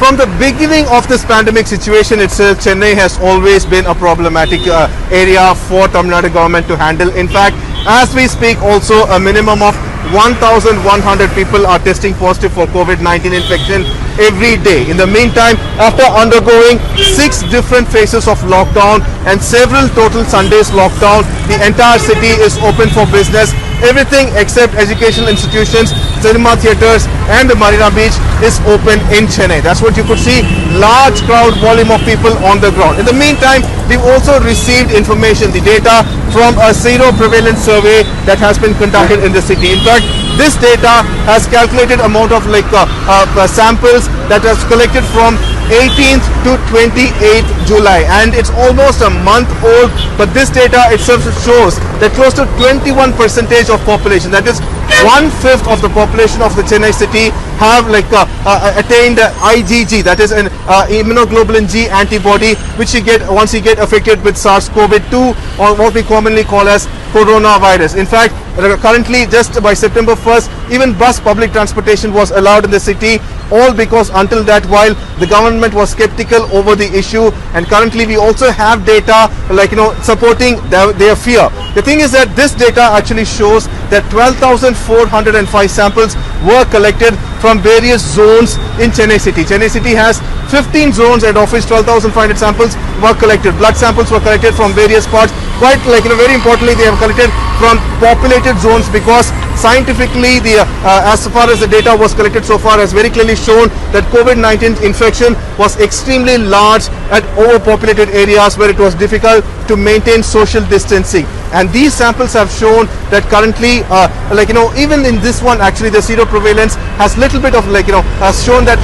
From the beginning of this pandemic situation itself, Chennai has always been a problematic area for Tamil Nadu government to handle. In fact, as we speak, also a minimum of 1,100 people are testing positive for COVID-19 infection every day. In the meantime, after undergoing 6 different phases of lockdown and several total Sundays lockdown, the entire city is open for business. Everything except educational institutions, cinema theatres and the Marina Beach is open in Chennai. That's what you could see, large crowd volume of people on the ground. In the meantime, we've also received information, the data from a zero prevalence survey that has been conducted in the city. In fact, this data has calculated amount of samples that was collected from 18th to 28th July, and it's almost a month old, but this data itself shows that close to 21% of population, that is 1/5 of the population of the Chennai city, have attained IgG, that is an immunoglobulin G antibody, which you get once you get affected with SARS-CoV-2, or what we commonly call as coronavirus. In fact, currently just by September 1st, even bus public transportation was allowed in the city, all because until that while the government was skeptical over the issue, and currently we also have data supporting their fear. The thing is that this data actually shows that 12,405 samples were collected from various zones in Chennai city. Chennai city has 15 zones, and of which 12,500 samples were collected. Blood samples were collected from various parts. Quite very importantly, they have collected from populated zones, because scientifically as far as the data was collected so far has very clearly shown that COVID-19 infection was extremely large at overpopulated areas where it was difficult to maintain social distancing. And these samples have shown that currently even in this one, actually the zero prevalence has little bit of has shown that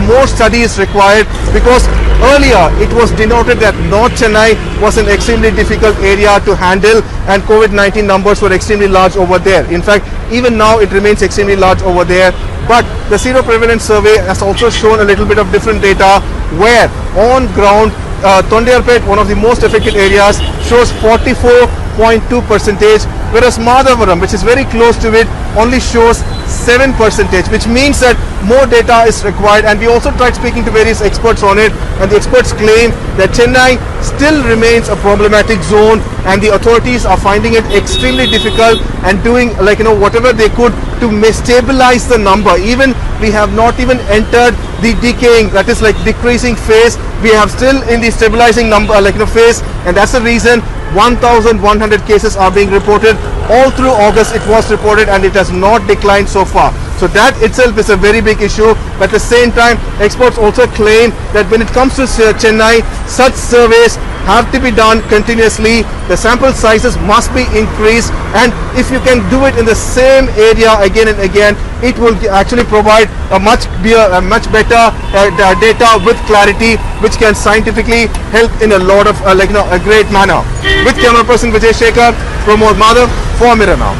more study is required, because earlier it was denoted that North Chennai was an extremely difficult area to handle and COVID-19 numbers were extremely large over there. In fact, even now it remains extremely large over there. But the zero prevalence survey has also shown a little bit of different data, where on ground Tondiarpet, one of the most affected areas, shows 44.2%, whereas Madhavaram, which is very close to it, only shows 7%, which means that more data is required. And we also tried speaking to various experts on it, and the experts claim that Chennai still remains a problematic zone, and the authorities are finding it extremely difficult and doing whatever they could to stabilize the number. Even we have not even entered the decaying, that is decreasing phase. We have still in the stabilizing number phase, and that's the reason 1,100 cases are being reported. All through August it was reported, and it has not declined so far. So that itself is a very big issue. But at the same time, experts also claim that when it comes to Chennai, such surveys have to be done continuously. The sample sizes must be increased, and if you can do it in the same area again and again, it will actually provide a much better data with clarity, which can scientifically help in a lot of a great manner. With camera person Vijay Shekhar, Pramod Madhav for Mirror Now.